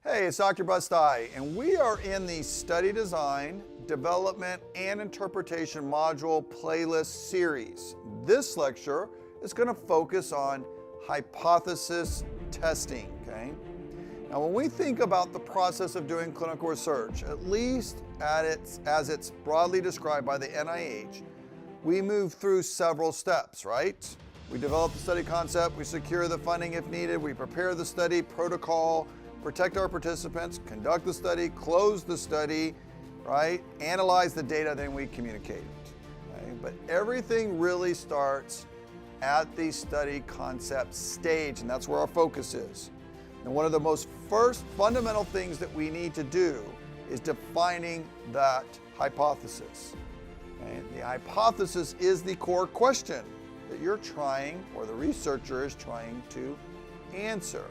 Hey, it's Dr. Busti, and we are in the Study Design, Development, and Interpretation Module Playlist Series. This lecture is going to focus on hypothesis testing, okay? Now, when we think about the process of doing clinical research, at least as it's broadly described by the NIH, we move through several steps, right? We develop the study concept, we secure the funding if needed, we prepare the study protocol, protect our participants, conduct the study, close the study, right? Analyze the data, then we communicate it. Okay? But everything really starts at the study concept stage, and that's where our focus is. And one of the most first fundamental things that we need to do is defining that hypothesis. Okay? The hypothesis is the core question that you're trying, or the researcher is trying to answer.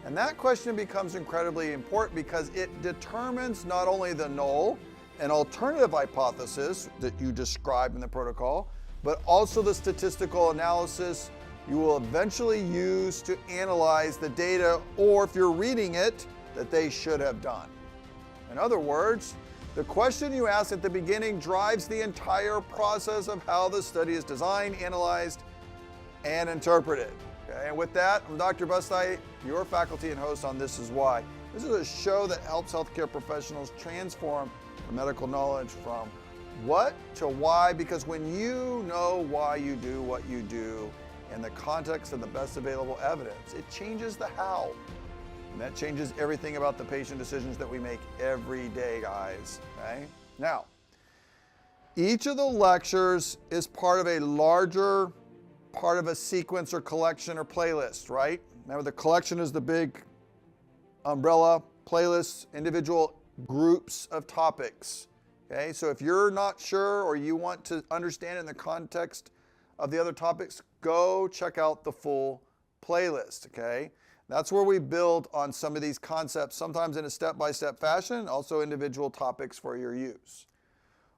And that question becomes incredibly important because it determines not only the null and alternative hypothesis that you describe in the protocol, but also the statistical analysis you will eventually use to analyze the data, or if you're reading it, that they should have done. In other words, the question you ask at the beginning drives the entire process of how the study is designed, analyzed, and interpreted. Okay, and with that, I'm Dr. Busti, your faculty and host on This Is Why. This is a show that helps healthcare professionals transform their medical knowledge from what to why, because when you know why you do what you do in the context of the best available evidence, it changes the how. And that changes everything about the patient decisions that we make every day, guys. Okay? Now, each of the lectures is part of a larger part of a sequence or collection or playlist, right? Remember, the collection is the big umbrella, playlists, individual groups of topics. Okay, so if you're not sure or you want to understand in the context of the other topics, go check out the full playlist, okay? That's where we build on some of these concepts, sometimes in a step-by-step fashion, also individual topics for your use.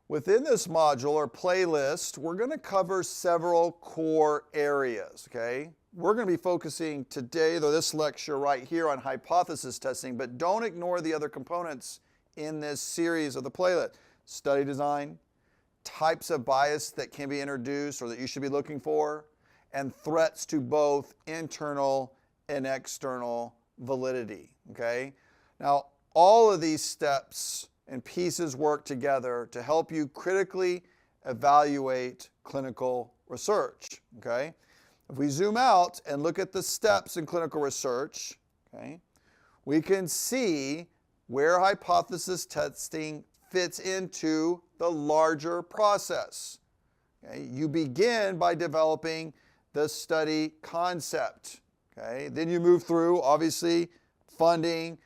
Within this module or playlist, we're going to cover several core areas, okay? We're going to be focusing today, though, this lecture right here on hypothesis testing, but don't ignore the other components in this series of the playlist. Study design, types of bias that can be introduced or that you should be looking for, and threats to both internal and external validity, okay? Now, all of these steps and pieces work together to help you critically evaluate clinical research, okay? If we zoom out and look at the steps in clinical research, okay, we can see where hypothesis testing fits into the larger process. Okay? You begin by developing the study concept, okay? Then you move through, obviously, funding,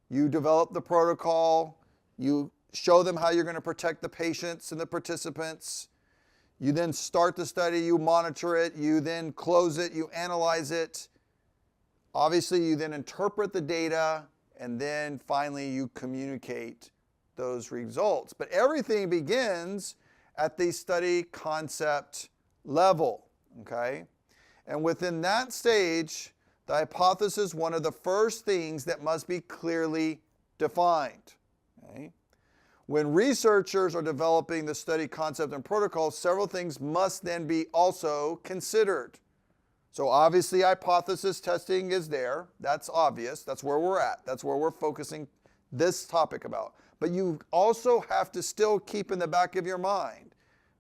you develop the protocol, you show them how you're going to protect the patients and the participants. You then start the study, you monitor it, you then close it, you analyze it. Obviously, you then interpret the data, and then finally you communicate those results. But everything begins at the study concept level, okay? And within that stage, the hypothesis is one of the first things that must be clearly defined. Okay? When researchers are developing the study concept and protocol, several things must then be also considered. So obviously hypothesis testing is there. That's obvious. That's where we're at. That's where we're focusing this topic about. But you also have to still keep in the back of your mind,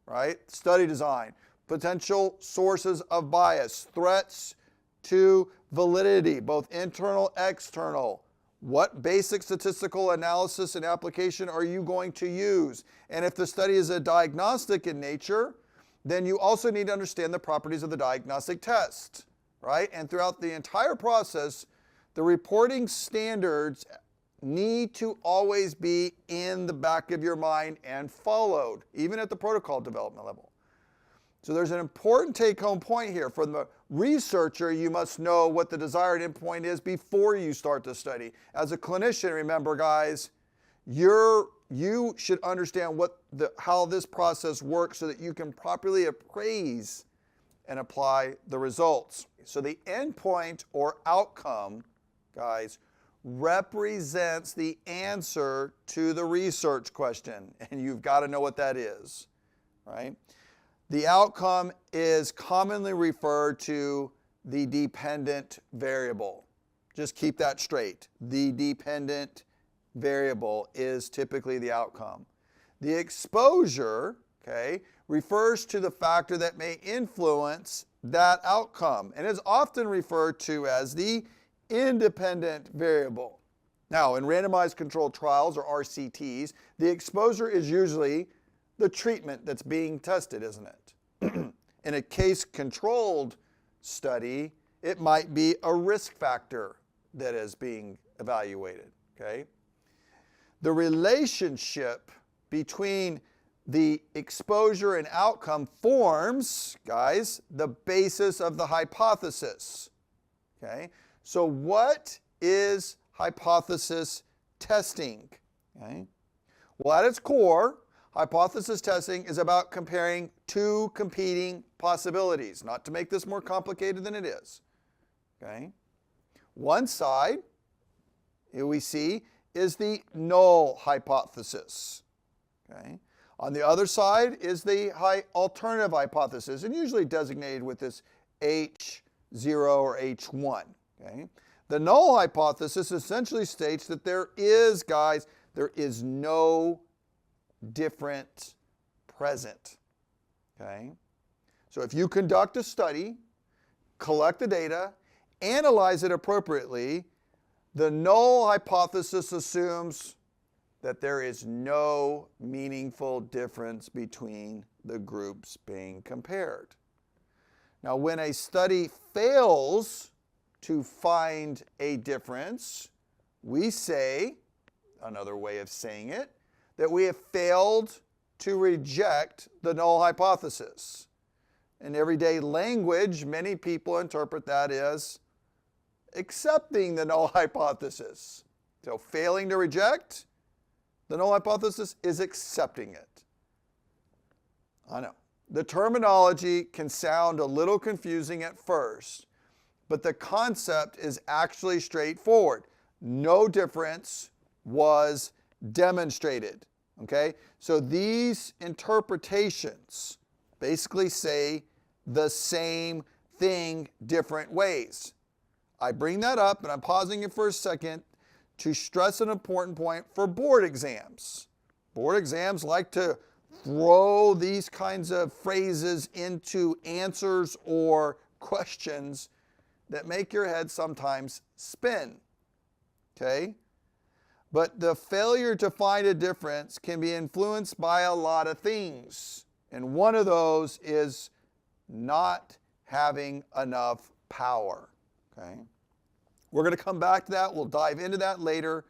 right? Study design, potential sources of bias, threats to validity, both internal, external. What basic statistical analysis and application are you going to use? And if the study is a diagnostic in nature, then you also need to understand the properties of the diagnostic test, right? And throughout the entire process, the reporting standards need to always be in the back of your mind and followed, even at the protocol development level. So there's an important take-home point here. For the researcher, you must know what the desired endpoint is before you start the study. As a clinician, remember, guys, you should understand how this process works so that you can properly appraise and apply the results. So the endpoint or outcome, guys, represents the answer to the research question, and you've got to know what that is, right? The outcome is commonly referred to the dependent variable. Just keep that straight. The dependent variable is typically the outcome. The exposure, okay, refers to the factor that may influence that outcome and is often referred to as the independent variable. Now, in randomized controlled trials, or RCTs, the exposure is usually the treatment that's being tested, isn't it? In a case-controlled study, it might be a risk factor that is being evaluated, okay? The relationship between the exposure and outcome forms, guys, the basis of the hypothesis, okay? So what is hypothesis testing, okay? Well, at its core, hypothesis testing is about comparing two competing possibilities, not to make this more complicated than it is, okay? One side, here we see, is the null hypothesis, okay? On the other side is the alternative hypothesis, and usually designated with this H0 or H1, okay? The null hypothesis essentially states that there is, guys, there is no different present, okay? So if you conduct a study, collect the data, analyze it appropriately, the null hypothesis assumes that there is no meaningful difference between the groups being compared. Now, when a study fails to find a difference, we say, another way of saying it, that we have failed to reject the null hypothesis. In everyday language, many people interpret that as accepting the null hypothesis. So failing to reject the null hypothesis is accepting it. I know. The terminology can sound a little confusing at first, but the concept is actually straightforward. No difference was demonstrated, okay? So these interpretations basically say the same thing different ways. I bring that up, and I'm pausing it for a second to stress an important point for board exams. Board exams like to throw these kinds of phrases into answers or questions that make your head sometimes spin, okay? But the failure to find a difference can be influenced by a lot of things. And one of those is not having enough power, okay? We're going to come back to that. We'll dive into that later.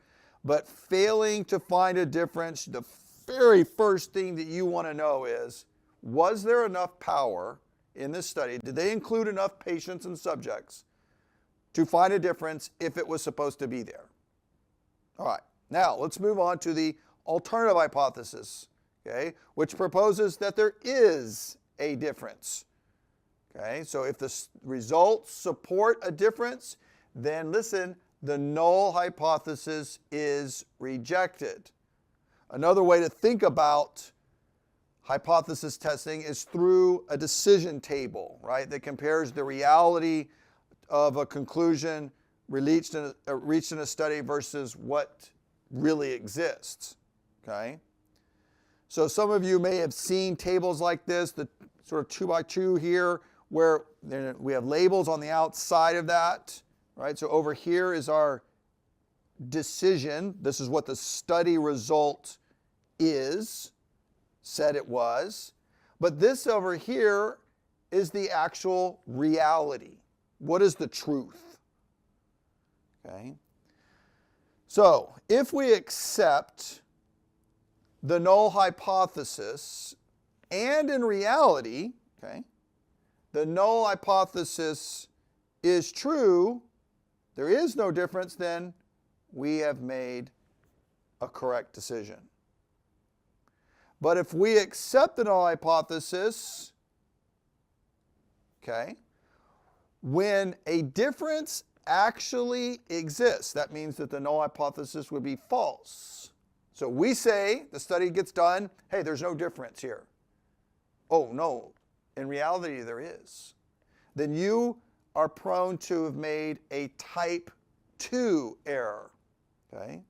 But failing to find a difference, the very first thing that you want to know is, was there enough power in this study? Did they include enough patients and subjects to find a difference if it was supposed to be there? All right. Now, let's move on to the alternative hypothesis, okay, which proposes that there is a difference. Okay, so if the results support a difference, then listen, the null hypothesis is rejected. Another way to think about hypothesis testing is through a decision table, right, that compares the reality of a conclusion reached in a study versus what really exists, okay? So some of you may have seen tables like this, the sort of 2x2 here, where we have labels on the outside of that, right? So over here is our decision. This is what the study result is, said it was. But this over here is the actual reality. What is the truth? Okay. So if we accept the null hypothesis, and in reality, okay, the null hypothesis is true, there is no difference, then we have made a correct decision. But if we accept the null hypothesis, okay, when a difference actually exists. That means that the null hypothesis would be false. So we say, the study gets done, hey, there's no difference here. Oh, no, in reality there is. Then you are prone to have made a type 2 error, okay?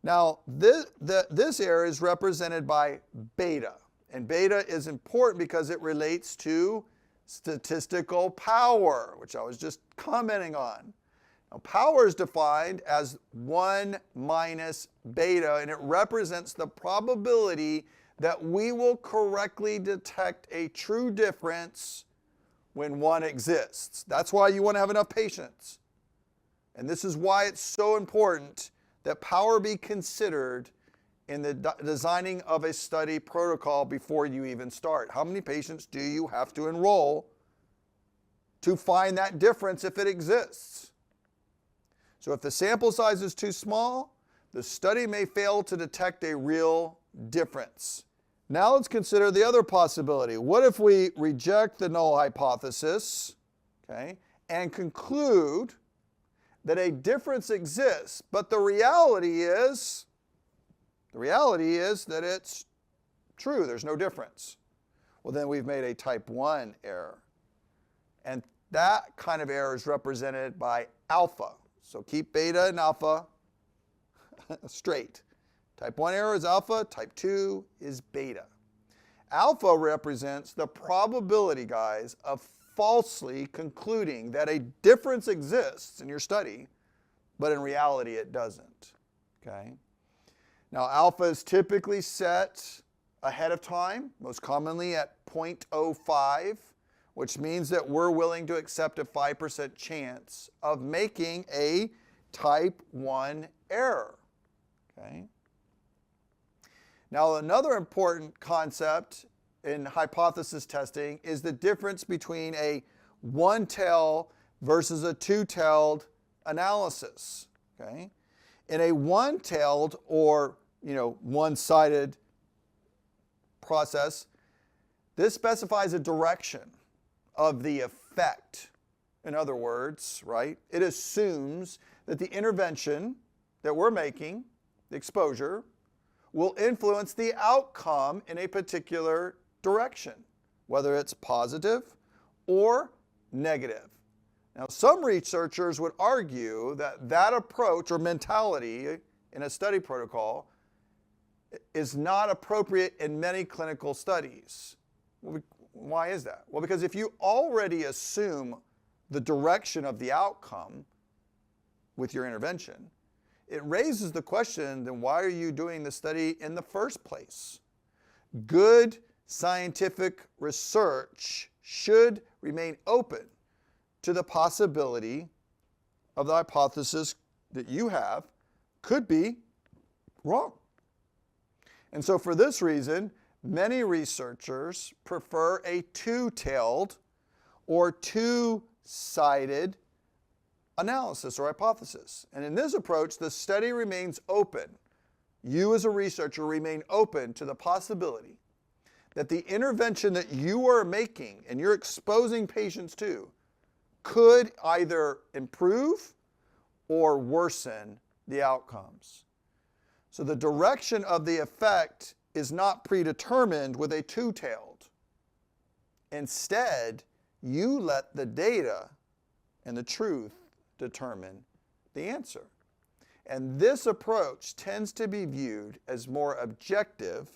Now, this error is represented by beta, and beta is important because it relates to statistical power, which I was just commenting on. Now, power is defined as 1 minus beta, and it represents the probability that we will correctly detect a true difference when one exists. That's why you want to have enough patience. And this is why it's so important that power be considered in the designing of a study protocol before you even start. How many patients do you have to enroll to find that difference if it exists? So if the sample size is too small, the study may fail to detect a real difference. Now let's consider the other possibility. What if we reject the null hypothesis, okay, and conclude that a difference exists, but the reality is that it's true, there's no difference. Well, then we've made a type 1 error. And that kind of error is represented by alpha. So keep beta and alpha straight. Type 1 error is alpha, type 2 is beta. Alpha represents the probability, guys, of falsely concluding that a difference exists in your study, but in reality it doesn't, okay? Now, alpha is typically set ahead of time, most commonly at 0.05, which means that we're willing to accept a 5% chance of making a type 1 error, okay? Now, another important concept in hypothesis testing is the difference between a one-tailed versus a two-tailed analysis, okay? In a one-tailed or, one-sided process, this specifies a direction of the effect. In other words, right, it assumes that the intervention that we're making, the exposure, will influence the outcome in a particular direction, whether it's positive or negative. Now, some researchers would argue that that approach or mentality in a study protocol is not appropriate in many clinical studies. Why is that? Well, because if you already assume the direction of the outcome with your intervention, it raises the question, then why are you doing the study in the first place? Good scientific research should remain open to the possibility of the hypothesis that you have could be wrong. And so for this reason, many researchers prefer a two-tailed or two-sided analysis or hypothesis. And in this approach, the study remains open. You as a researcher remain open to the possibility that the intervention that you are making and you're exposing patients to could either improve or worsen the outcomes. So the direction of the effect is not predetermined with a two-tailed. Instead, you let the data and the truth determine the answer. And this approach tends to be viewed as more objective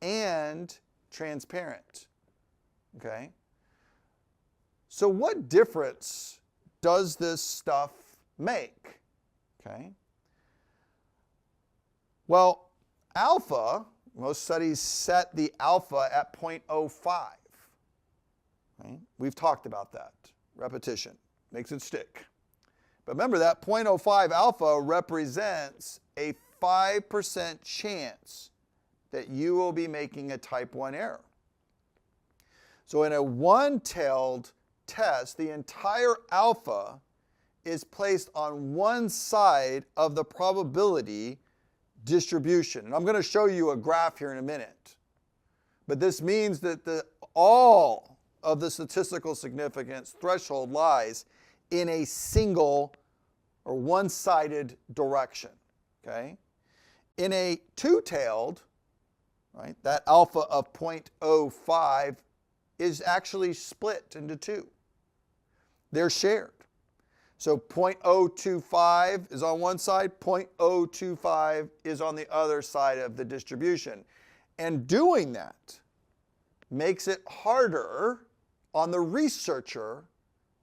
and transparent, okay? So what difference does this stuff make, okay? Well, alpha, most studies set the alpha at 0.05, right? We've talked about that. Repetition makes it stick. But remember that 0.05 alpha represents a 5% chance that you will be making a type 1 error. So in a one-tailed test, the entire alpha is placed on one side of the probability distribution. And I'm going to show you a graph here in a minute. But this means that all of the statistical significance threshold lies in a single or one-sided direction, okay? In a two-tailed, right, that alpha of 0.05 is actually split into two. They're shared. So 0.025 is on one side, 0.025 is on the other side of the distribution. And doing that makes it harder on the researcher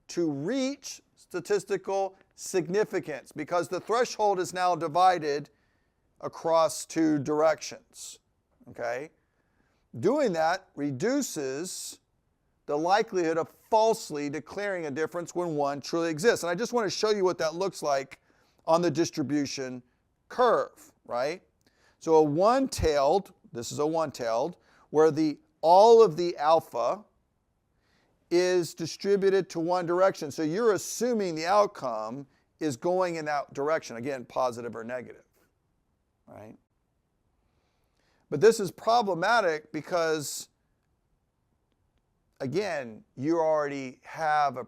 to reach statistical significance because the threshold is now divided across two directions, okay? Doing that reduces the likelihood of falsely declaring a difference when one truly exists. And I just want to show you what that looks like on the distribution curve, right? So a one-tailed, this is a one-tailed, where all of the alpha is distributed to one direction. So you're assuming the outcome is going in that direction, again, positive or negative, right? But this is problematic because, again, you already have a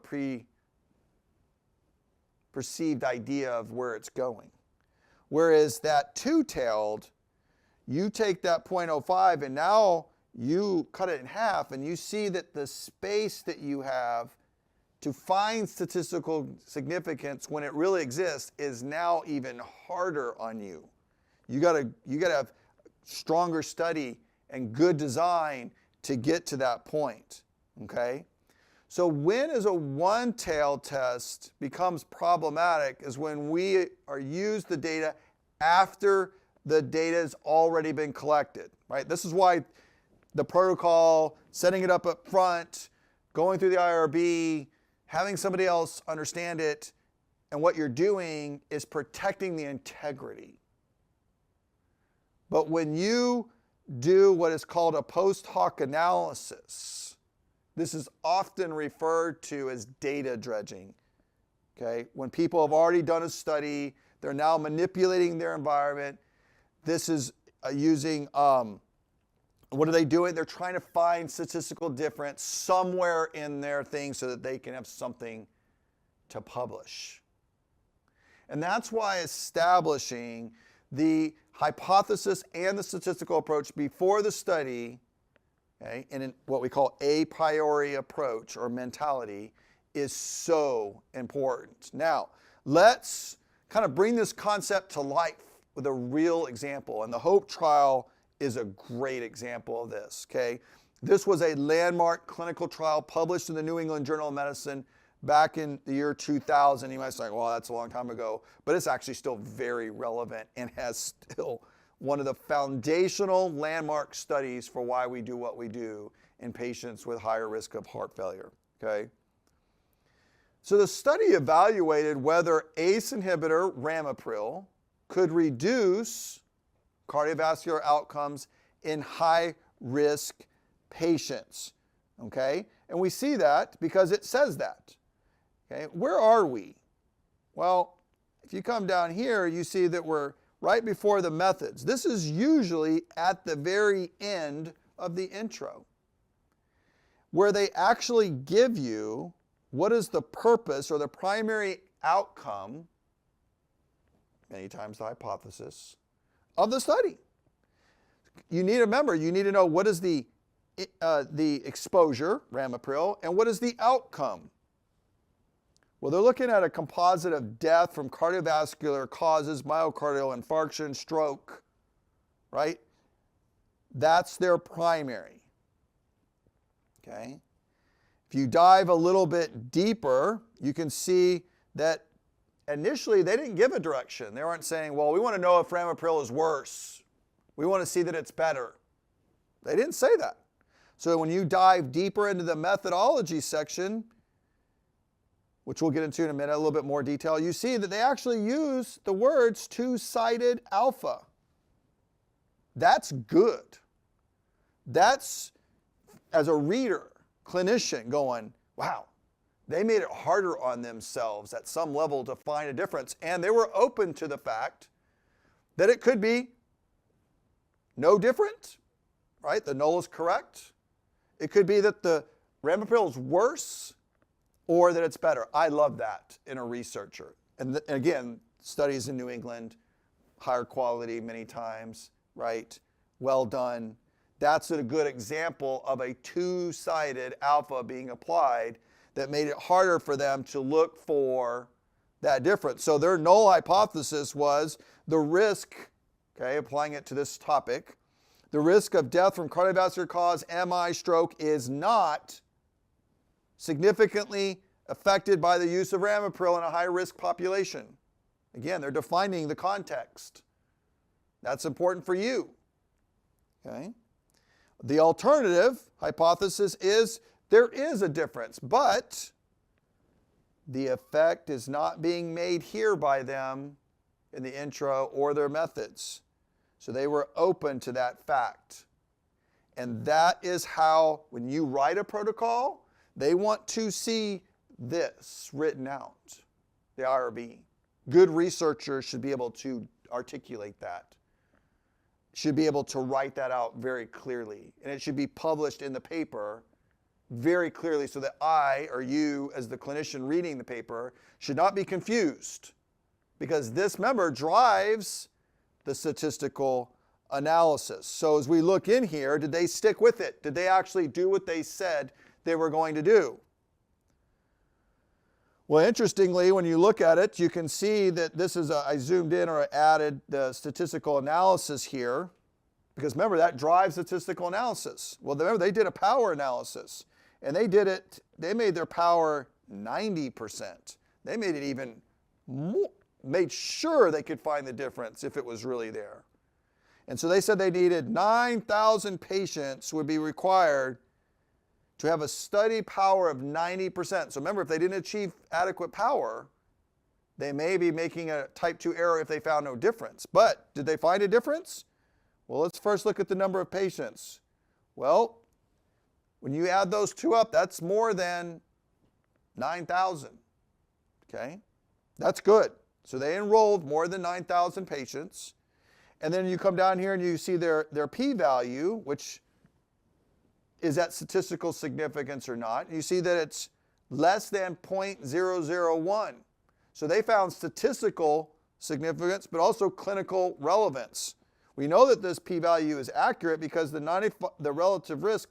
perceived idea of where it's going. Whereas that two-tailed, you take that 0.05 and now you cut it in half and you see that the space that you have to find statistical significance when it really exists is now even harder on you. You gotta have stronger study and good design to get to that point, okay? So when is a one-tailed test becomes problematic is when we use the data after the data has already been collected, right? This is why the protocol, setting it up front, going through the IRB, having somebody else understand it, and what you're doing is protecting the integrity. But when you do what is called a post hoc analysis, this is often referred to as data dredging, okay? When people have already done a study, they're now manipulating their environment. This is using, what are they doing? They're trying to find statistical difference somewhere in their thing so that they can have something to publish. And that's why establishing the hypothesis and the statistical approach before the study, okay, in what we call a priori approach or mentality, is so important. Now, let's kind of bring this concept to life with a real example. And the HOPE trial is a great example of this, okay? This was a landmark clinical trial published in the New England Journal of Medicine back in the year 2000. You might say, well, that's a long time ago, but it's actually still very relevant and has still one of the foundational landmark studies for why we do what we do in patients with higher risk of heart failure, okay? So the study evaluated whether ACE inhibitor ramipril could reduce cardiovascular outcomes in high-risk patients, okay? And we see that because it says that, okay? Where are we? Well, if you come down here, you see that we're right before the methods. This is usually at the very end of the intro, where they actually give you what is the purpose or the primary outcome, many times the hypothesis, of the study. You need to remember, you need to know what is the exposure, ramipril, and what is the outcome. Well, they're looking at a composite of death from cardiovascular causes, myocardial infarction, stroke, right? That's their primary, okay? If you dive a little bit deeper, you can see that initially, they didn't give a direction. They weren't saying, well, we want to know if ramipril is worse. We want to see that it's better. They didn't say that. So when you dive deeper into the methodology section, which we'll get into in a minute, a little bit more detail, you see that they actually use the words two-sided alpha. That's good. That's, as a reader, clinician, going, wow. They made it harder on themselves at some level to find a difference. And they were open to the fact that it could be no different, right? The null is correct. It could be that the ramipril is worse. or that it's better. I love that in a researcher. And again, studies in New England, higher quality many times, right? Well done. That's a good example of a two-sided alpha being applied that made it harder for them to look for that difference. So their null hypothesis was the risk, okay, applying it to this topic, the risk of death from cardiovascular cause, MI, stroke, is not significantly affected by the use of ramipril in a high-risk population. Again, they're defining the context. That's important for you. Okay? The alternative hypothesis is there is a difference, but the effect is not being made here by them in the intro or their methods. So they were open to that fact. And that is how, when you write a protocol, they want to see this written out, the IRB. Good researchers should be able to articulate that, should be able to write that out very clearly. And it should be published in the paper very clearly so that I or you, as the clinician reading the paper, should not be confused, because this member drives the statistical analysis. So as we look in here, did they stick with it? Did they actually do what they said they were going to do? Well, interestingly, when you look at it, you can see that this is I zoomed in or added the statistical analysis here, because remember, that drives statistical analysis. Well, remember, they did a power analysis, and they made their power 90%. They made it even more, made sure they could find the difference if it was really there. And so they said they needed 9,000 patients would be required to have a study power of 90%. So remember, if they didn't achieve adequate power, they may be making a type 2 error if they found no difference. But did they find a difference? Well, let's first look at the number of patients. Well, when you add those two up, that's more than 9,000. Okay? That's good. So they enrolled more than 9,000 patients. And then you come down here and you see their p-value, which is that statistical significance or not. You see that it's less than 0.001. So they found statistical significance, but also clinical relevance. We know that this p-value is accurate because the relative risk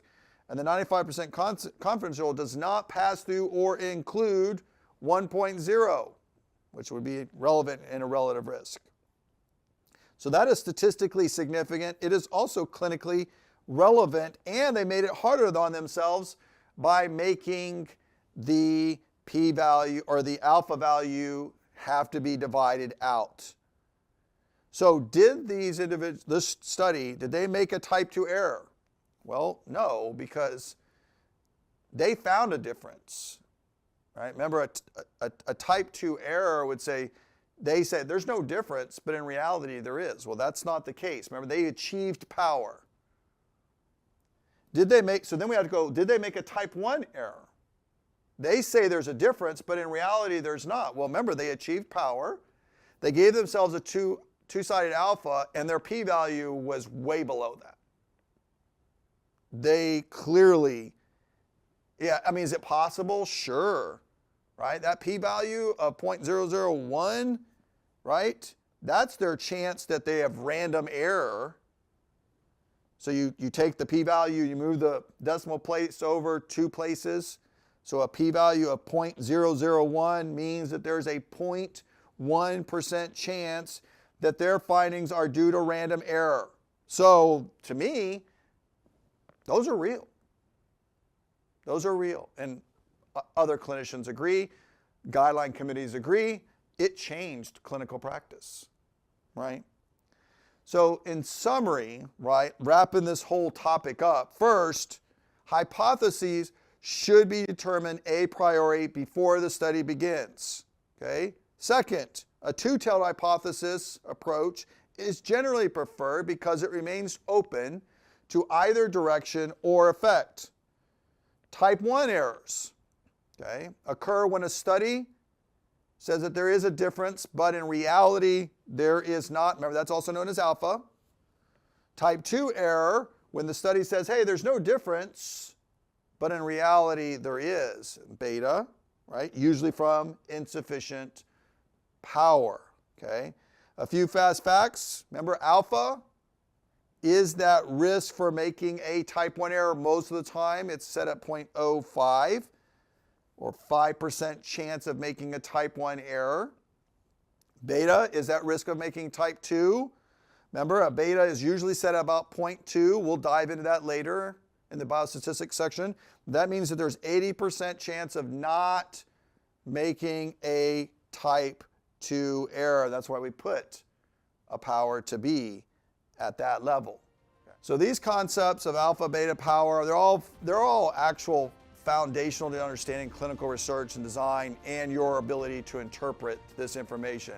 and the 95% confidence interval does not pass through or include 1.0, which would be relevant in a relative risk. So that is statistically significant. It is also clinically relevant, and they made it harder on themselves by making the p-value or the alpha value have to be divided out. So did these individuals, this study, did they make a type 2 error? Well, no, because they found a difference, right? Remember, a type 2 error would say, they say there's no difference, but in reality there is. Well, that's not the case. Remember, they achieved power. Did they make, so then we have to go, did they make a type 1 error? They say there's a difference, but in reality there's not. Well, remember, they achieved power. They gave themselves a two-sided alpha, and their p-value was way below that. They clearly, yeah, I mean, is it possible? Sure, right? That p-value of 0.001, right? That's their chance that they have random error. So you take the p-value, you move the decimal place over 2 places. So a p-value of 0.001 means that there's a 0.1% chance that their findings are due to random error. So to me, those are real. Those are real. And other clinicians agree, guideline committees agree. It changed clinical practice, right? So in summary, right, wrapping this whole topic up, first, hypotheses should be determined a priori before the study begins, okay? Second, a two-tailed hypothesis approach is generally preferred because it remains open to either direction or effect. Type 1 errors, okay, occur when a study says that there is a difference, but in reality, there is not. Remember, that's also known as alpha. Type 2 error, when the study says, hey, there's no difference, but in reality, there is, beta. right? Usually from insufficient power, okay? A few fast facts. Remember, alpha is that risk for making a type 1 error. Most of the time, it's set at 0.05 or 5% chance of making a type 1 error. Beta is that risk of making type 2. Remember, a beta is usually set at about 0.2. We'll dive into that later in the biostatistics section. That means that there's 80% chance of not making a type 2 error. That's why we put a power to be at that level. So these concepts of alpha, beta, power, they're all actual foundational to understanding clinical research and design and your ability to interpret this information.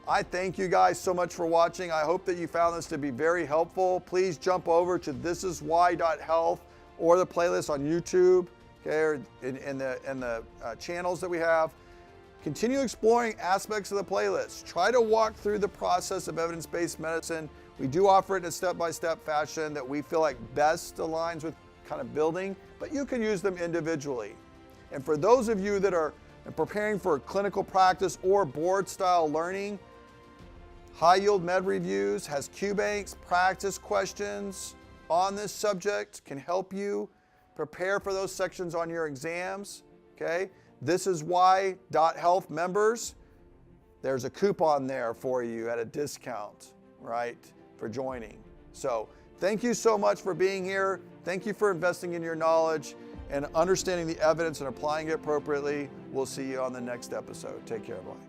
I thank you guys so much for watching. I hope that you found this to be very helpful. Please jump over to thisiswhy.health or the playlist on YouTube, okay, or in the channels that we have. Continue exploring aspects of the playlist. Try to walk through the process of evidence-based medicine. We do offer it in a step-by-step fashion that we feel like best aligns with kind of building, but you can use them individually. And for those of you that are preparing for clinical practice or board-style learning, High Yield Med Reviews has Q-Banks, practice questions on this subject, can help you prepare for those sections on your exams, okay? This is why.health members, there's a coupon there for you at a discount, right, for joining. So thank you so much for being here. Thank you for investing in your knowledge and understanding the evidence and applying it appropriately. We'll see you on the next episode. Take care, bye.